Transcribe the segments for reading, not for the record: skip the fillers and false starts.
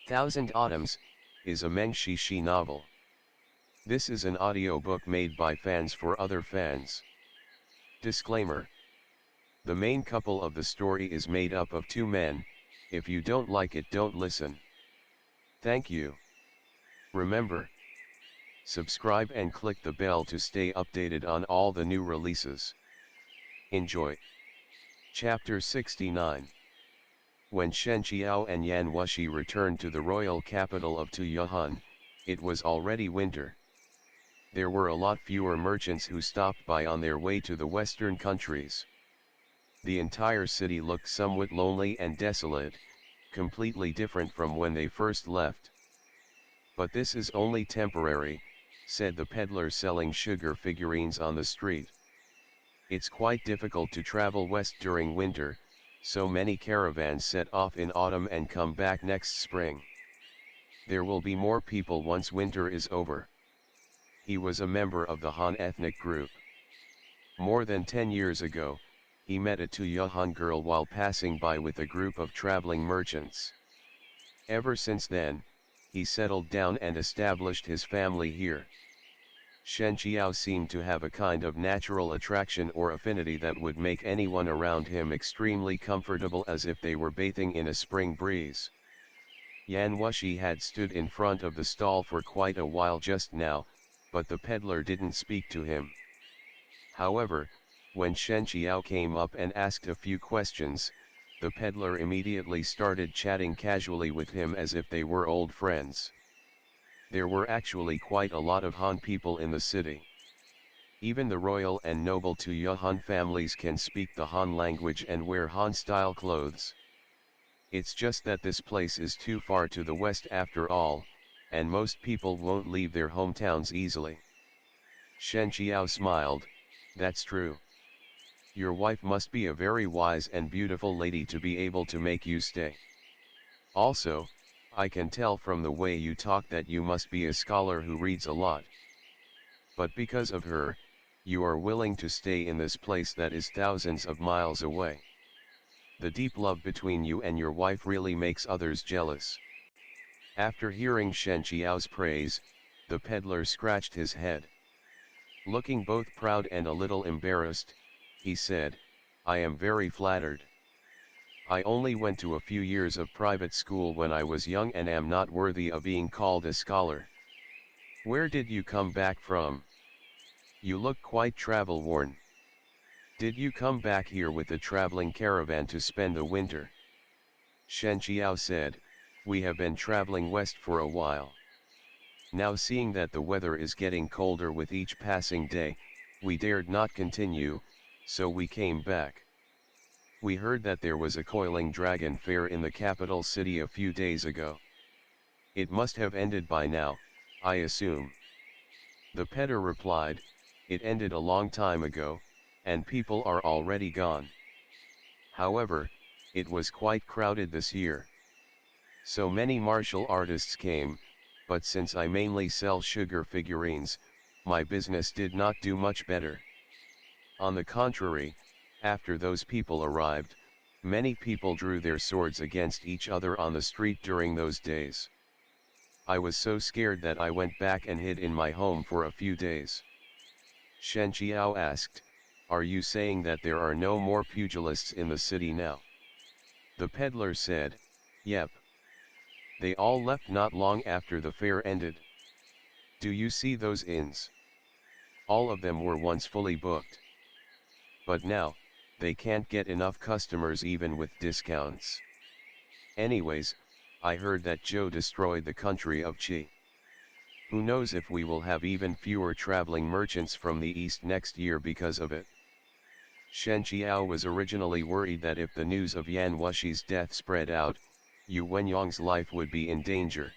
Thousand Autumns, is a Meng Xi Shi novel. This is an audiobook made by fans for other fans. Disclaimer. The main couple of the story is made up of two men. If you don't like it, don't listen. Thank you. Remember, subscribe and click the bell to stay updated on all the new releases. Enjoy. Chapter 69. When Shen Qiao and Yan Wushi returned to the royal capital of Tuyuan, it was already winter. There were a lot fewer merchants who stopped by on their way to the western countries. The entire city looked somewhat lonely and desolate, completely different from when they first left. But this is only temporary, said the peddler selling sugar figurines on the street. It's quite difficult to travel west during winter, so many caravans set off in autumn and come back next spring. There will be more people once winter is over. He was a member of the Han ethnic group. More than 10 years ago, he met a Tuyuan girl while passing by with a group of traveling merchants. Ever since then, he settled down and established his family here. Shen Qiao seemed to have a kind of natural attraction or affinity that would make anyone around him extremely comfortable, as if they were bathing in a spring breeze. Yan Wushi had stood in front of the stall for quite a while just now, but the peddler didn't speak to him. However, when Shen Qiao came up and asked a few questions, the peddler immediately started chatting casually with him as if they were old friends. There were actually quite a lot of Han people in the city. Even the royal and noble Tuyuan families can speak the Han language and wear Han-style clothes. It's just that this place is too far to the west after all, and most people won't leave their hometowns easily. Shen Qiao smiled. That's true. Your wife must be a very wise and beautiful lady to be able to make you stay. Also, I can tell from the way you talk that you must be a scholar who reads a lot. But because of her, you are willing to stay in this place that is thousands of miles away. The deep love between you and your wife really makes others jealous. After hearing Shen Qiao's praise, the peddler scratched his head. Looking both proud and a little embarrassed, he said, I am very flattered. I only went to a few years of private school when I was young and am not worthy of being called a scholar. Where did you come back from? You look quite travel-worn. Did you come back here with a traveling caravan to spend the winter? Shen Qiao said, we have been traveling west for a while. Now seeing that the weather is getting colder with each passing day, we dared not continue, so we came back. We heard that there was a coiling dragon fair in the capital city a few days ago. It must have ended by now, I assume. The peddler replied, it ended a long time ago, and people are already gone. However, it was quite crowded this year. So many martial artists came, but since I mainly sell sugar figurines, my business did not do much better. On the contrary, after those people arrived, many people drew their swords against each other on the street during those days. I was so scared that I went back and hid in my home for a few days. Shen Qiao asked, are you saying that there are no more pugilists in the city now? The peddler said, yep. They all left not long after the fair ended. Do you see those inns? All of them were once fully booked. But now, they can't get enough customers even with discounts. Anyways, I heard that Zhou destroyed the country of Qi. Who knows if we will have even fewer traveling merchants from the east next year because of it. Shen Qiao was originally worried that if the news of Yan Wushi's death spread out, Yu Wenyang's life would be in danger.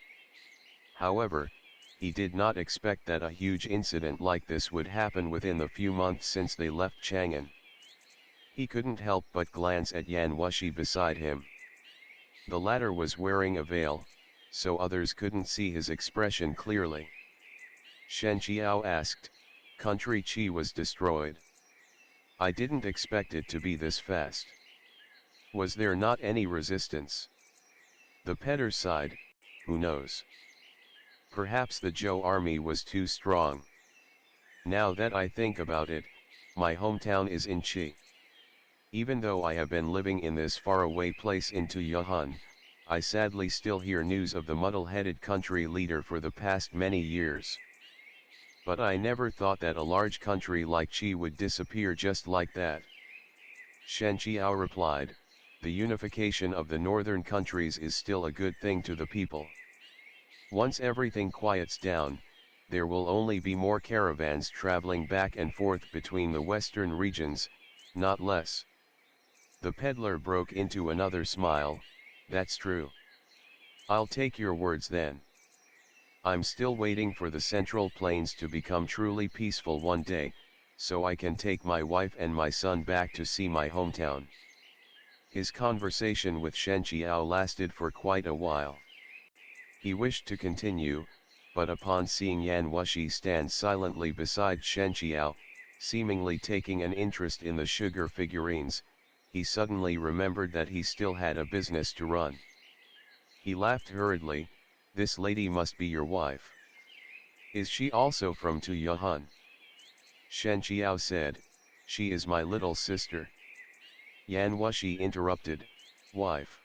However, he did not expect that a huge incident like this would happen within the few months since they left Chang'an. He couldn't help but glance at Yan Wushi beside him. The latter was wearing a veil, so others couldn't see his expression clearly. Shen Qiao asked, country Qi was destroyed. I didn't expect it to be this fast. Was there not any resistance? The peddler sighed, who knows? Perhaps the Zhou army was too strong. Now that I think about it, my hometown is in Qi. Even though I have been living in this faraway place in Tuyuhun, I sadly still hear news of the muddle-headed country leader for the past many years. But I never thought that a large country like Qi would disappear just like that. Shen Qiao replied, the unification of the northern countries is still a good thing to the people. Once everything quiets down, there will only be more caravans traveling back and forth between the western regions, not less. The peddler broke into another smile, that's true. I'll take your words then. I'm still waiting for the Central Plains to become truly peaceful one day, so I can take my wife and my son back to see my hometown. His conversation with Shen Qiao lasted for quite a while. He wished to continue, but upon seeing Yan Wushi stand silently beside Shen Qiao, seemingly taking an interest in the sugar figurines, he suddenly remembered that he still had a business to run. He laughed hurriedly, this lady must be your wife. Is she also from Tuyuhun? Shen Qiao said, she is my little sister. Yan Wushi interrupted, wife.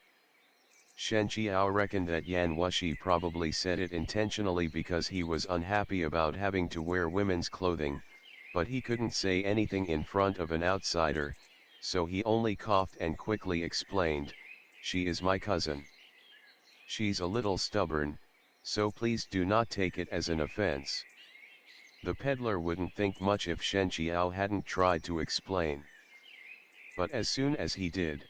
Shen Qiao reckoned that Yan Wushi probably said it intentionally because he was unhappy about having to wear women's clothing, but he couldn't say anything in front of an outsider, so he only coughed and quickly explained, she is my cousin. She's a little stubborn, so please do not take it as an offense. The peddler wouldn't think much if Shen Qiao hadn't tried to explain. But as soon as he did,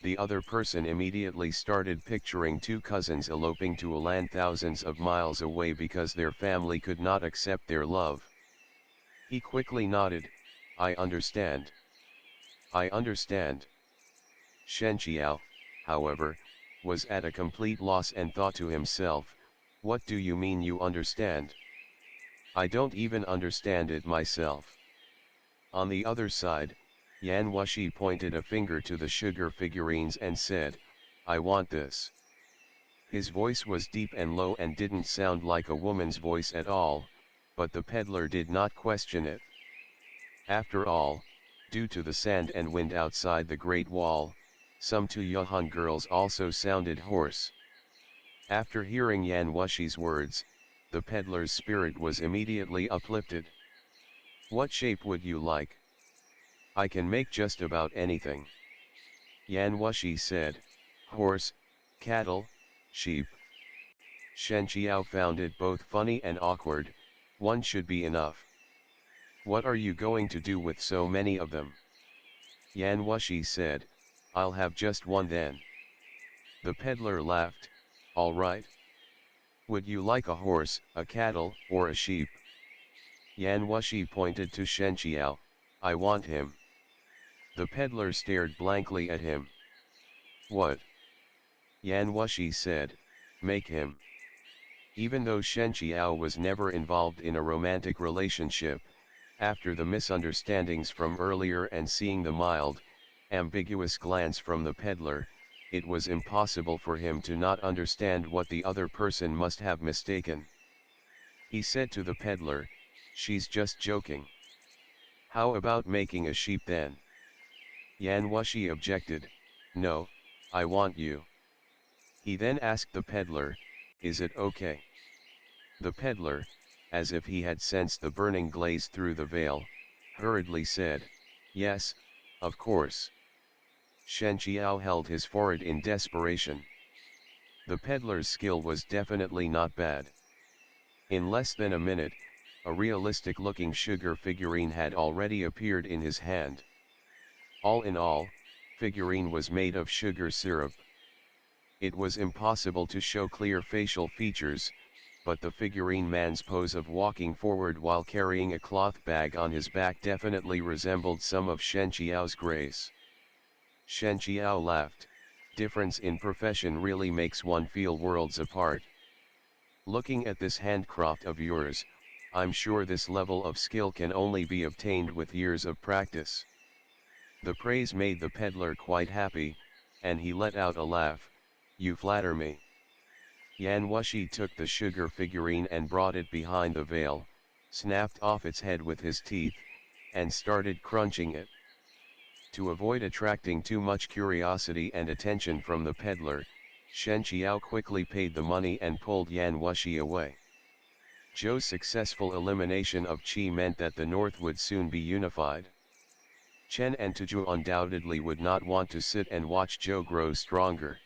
the other person immediately started picturing two cousins eloping to a land thousands of miles away because their family could not accept their love. He quickly nodded, I understand. I understand. Shen Qiao, however, was at a complete loss and thought to himself, what do you mean you understand? I don't even understand it myself. On the other side, Yan Wushi pointed a finger to the sugar figurines and said, I want this. His voice was deep and low and didn't sound like a woman's voice at all, but the peddler did not question it. After all, due to the sand and wind outside the Great Wall, some Tuyuhun girls also sounded hoarse. After hearing Yan Wushi's words, the peddler's spirit was immediately uplifted. What shape would you like? I can make just about anything. Yan Wushi said, horse, cattle, sheep. Shen Qiao found it both funny and awkward, one should be enough. What are you going to do with so many of them? Yan Wushi said, I'll have just one then. The peddler laughed, all right. Would you like a horse, a cattle, or a sheep? Yan Wushi pointed to Shen Qiao, I want him. The peddler stared blankly at him. What? Yan Wushi said, make him. Even though Shen Qiao was never involved in a romantic relationship, after the misunderstandings from earlier and seeing the mild, ambiguous glance from the peddler, it was impossible for him to not understand what the other person must have mistaken. He said to the peddler, she's just joking. How about making a sheep then? Yan Wushi objected, no, I want you. He then asked the peddler, is it okay? The peddler, as if he had sensed the burning glaze through the veil, hurriedly said, yes, of course. Shen Qiao held his forehead in desperation. The peddler's skill was definitely not bad. In less than a minute, a realistic-looking sugar figurine had already appeared in his hand. All in all, figurine was made of sugar syrup. It was impossible to show clear facial features, but the figurine man's pose of walking forward while carrying a cloth bag on his back definitely resembled some of Shen Qiao's grace. Shen Qiao laughed, difference in profession really makes one feel worlds apart. Looking at this handcraft of yours, I'm sure this level of skill can only be obtained with years of practice. The praise made the peddler quite happy, and he let out a laugh, you flatter me. Yan Wushi took the sugar figurine and brought it behind the veil, snapped off its head with his teeth, and started crunching it. To avoid attracting too much curiosity and attention from the peddler, Shen Qiao quickly paid the money and pulled Yan Wushi away. Zhou's successful elimination of Qi meant that the north would soon be unified. Chen and Tuzhou undoubtedly would not want to sit and watch Zhou grow stronger.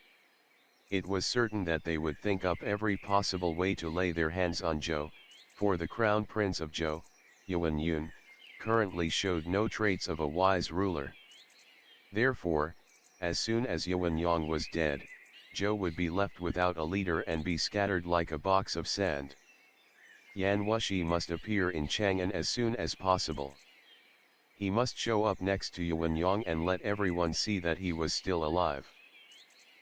It was certain that they would think up every possible way to lay their hands on Zhou, for the crown prince of Zhou, Yuan Yun, currently showed no traits of a wise ruler. Therefore, as soon as Yuan Yang was dead, Zhou would be left without a leader and be scattered like a box of sand. Yan Wushi must appear in Chang'an as soon as possible. He must show up next to Yuan Yang and let everyone see that he was still alive.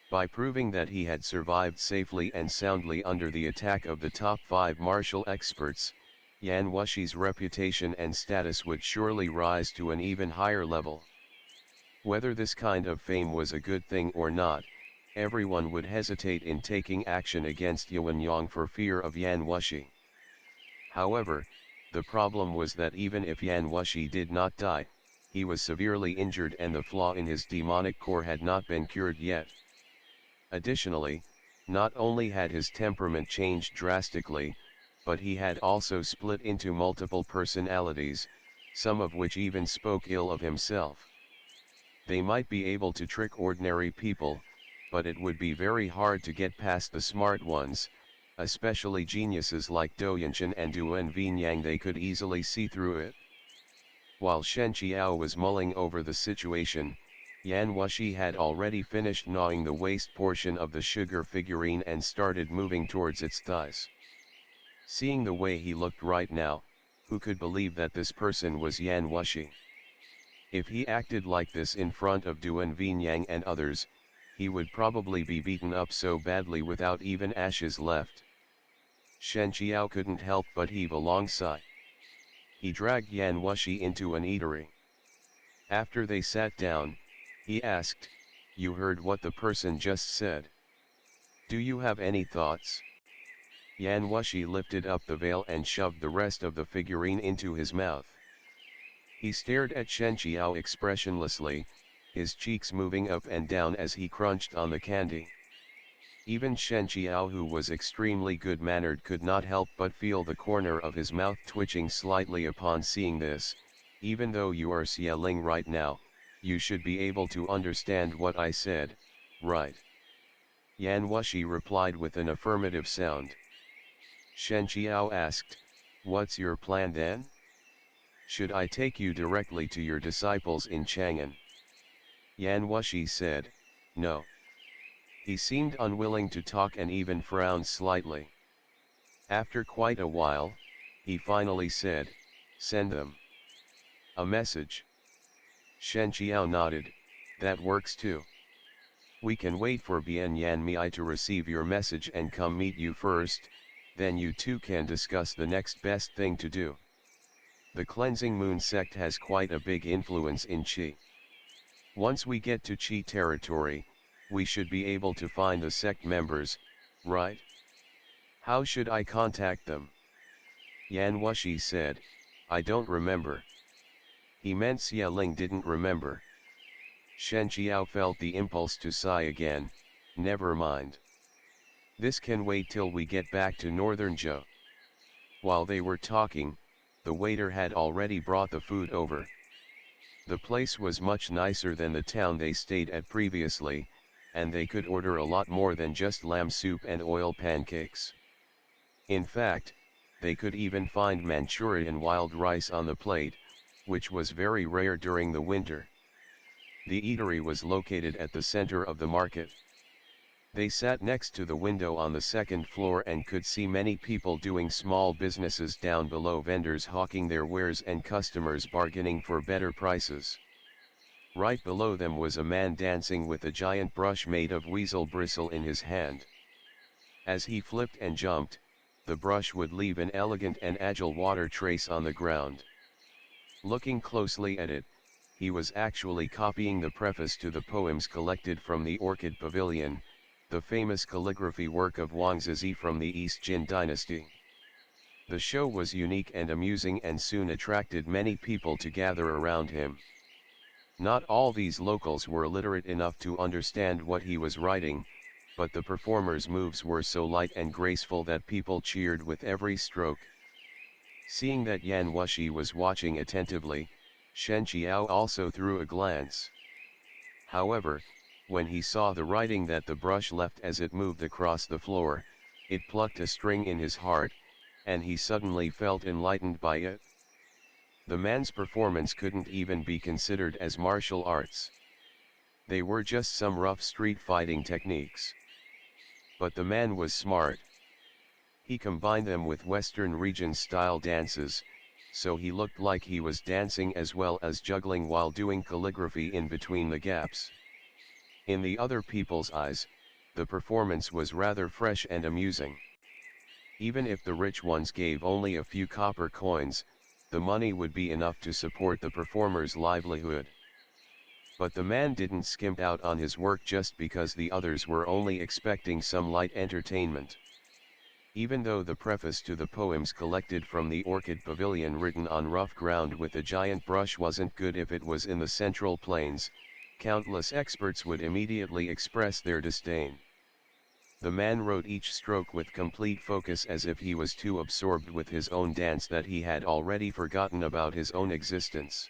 By proving that he had survived safely and soundly under the attack of the top 5 martial experts, Yan Wushi's reputation and status would surely rise to an even higher level. Whether this kind of fame was a good thing or not, everyone would hesitate in taking action against Yuan Yang for fear of Yan Wushi. However, the problem was that even if Yan Wushi did not die, he was severely injured and the flaw in his demonic core had not been cured yet. Additionally, not only had his temperament changed drastically, but he had also split into multiple personalities, some of which even spoke ill of himself. They might be able to trick ordinary people, but it would be very hard to get past the smart ones, especially geniuses like Dou Yanchen and Duan Vinyang. They could easily see through it. While Shen Qiao was mulling over the situation, Yan Wushi had already finished gnawing the waist portion of the sugar figurine and started moving towards its thighs. Seeing the way he looked right now, who could believe that this person was Yan Wushi? If he acted like this in front of Duan Vinyang and others, he would probably be beaten up so badly without even ashes left. Shen Qiao couldn't help but heave a long sigh. He dragged Yan Wushi into an eatery. After they sat down, he asked, "You heard what the person just said. Do you have any thoughts?" Yan Wushi lifted up the veil and shoved the rest of the figurine into his mouth. He stared at Shen Qiao expressionlessly, his cheeks moving up and down as he crunched on the candy. Even Shen Qiao, who was extremely good-mannered, could not help but feel the corner of his mouth twitching slightly upon seeing this. "Even though you are Xieling right now, you should be able to understand what I said, right?" Yan Wushi replied with an affirmative sound. Shen Qiao asked, "What's your plan then? Should I take you directly to your disciples in Chang'an?" Yan Wushi said, "No." He seemed unwilling to talk and even frowned slightly. After quite a while, he finally said, "Send them a message." Shen Qiao nodded, "That works too. We can wait for Bian Yan Mei to receive your message and come meet you first, then you two can discuss the next best thing to do. The Cleansing Moon sect has quite a big influence in Qi. Once we get to Qi territory, we should be able to find the sect members, right? How should I contact them?" Yan Wushi said, "I don't remember." He meant Xieling didn't remember. Shen Qiao felt the impulse to sigh again. "Never mind. This can wait till we get back to northern Zhou." While they were talking, the waiter had already brought the food over. The place was much nicer than the town they stayed at previously, and they could order a lot more than just lamb soup and oil pancakes. In fact, they could even find Manchurian wild rice on the plate, which was very rare during the winter. The eatery was located at the center of the market. They sat next to the window on the second floor and could see many people doing small businesses down below, vendors hawking their wares and customers bargaining for better prices. Right below them was a man dancing with a giant brush made of weasel bristle in his hand. As he flipped and jumped, the brush would leave an elegant and agile water trace on the ground. Looking closely at it, he was actually copying the preface to the poems collected from the Orchid Pavilion, the famous calligraphy work of Wang Zizi from the East Jin dynasty. The show was unique and amusing and soon attracted many people to gather around him. Not all these locals were literate enough to understand what he was writing, but the performer's moves were so light and graceful that people cheered with every stroke. Seeing that Yan Wushi was watching attentively, Shen Qiao also threw a glance. However, when he saw the writing that the brush left as it moved across the floor, it plucked a string in his heart, and he suddenly felt enlightened by it. The man's performance couldn't even be considered as martial arts. They were just some rough street fighting techniques. But the man was smart. He combined them with Western region-style dances, so he looked like he was dancing as well as juggling while doing calligraphy in between the gaps. In the other people's eyes, the performance was rather fresh and amusing. Even if the rich ones gave only a few copper coins, the money would be enough to support the performer's livelihood. But the man didn't skimp out on his work just because the others were only expecting some light entertainment. Even though the preface to the poems collected from the Orchid Pavilion written on rough ground with a giant brush wasn't good if it was in the Central Plains, countless experts would immediately express their disdain. The man wrote each stroke with complete focus as if he was too absorbed with his own dance that he had already forgotten about his own existence.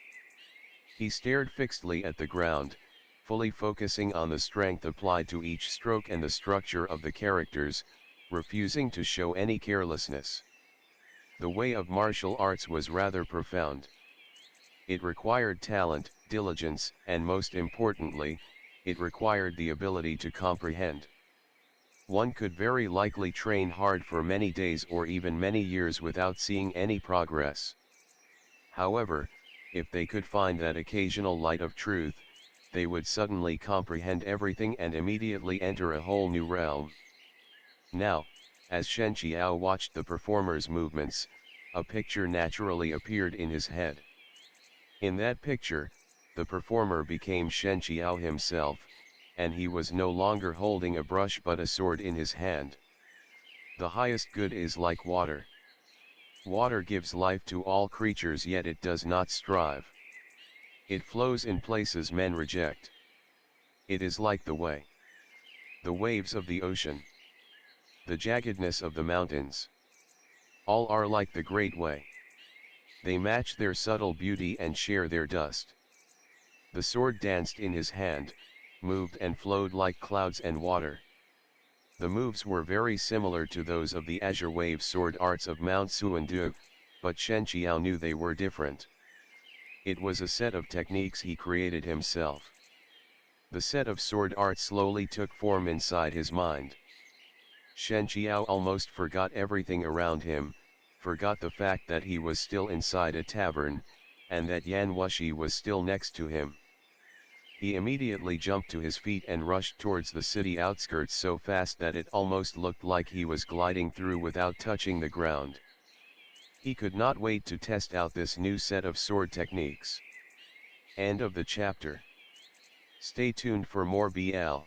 He stared fixedly at the ground, fully focusing on the strength applied to each stroke and the structure of the characters, refusing to show any carelessness. The way of martial arts was rather profound. It required talent, diligence, and most importantly, it required the ability to comprehend. One could very likely train hard for many days or even many years without seeing any progress. However, if they could find that occasional light of truth, they would suddenly comprehend everything and immediately enter a whole new realm. Now, as Shen Qiao watched the performer's movements, a picture naturally appeared in his head. In that picture, the performer became Shen Qiao himself, and he was no longer holding a brush but a sword in his hand. The highest good is like water. Water gives life to all creatures, yet it does not strive. It flows in places men reject. It is like the way. The waves of the ocean. The jaggedness of the mountains. All are like the great way. They match their subtle beauty and share their dust. The sword danced in his hand, moved and flowed like clouds and water. The moves were very similar to those of the azure wave sword arts of Mount Xuandu, but Shen Qiao knew they were different. It was a set of techniques he created himself. The set of sword art slowly took form inside his mind. Shen Qiao almost forgot everything around him, forgot the fact that he was still inside a tavern, and that Yan Wushi was still next to him. He immediately jumped to his feet and rushed towards the city outskirts so fast that it almost looked like he was gliding through without touching the ground. He could not wait to test out this new set of sword techniques. End of the chapter. Stay tuned for more BL.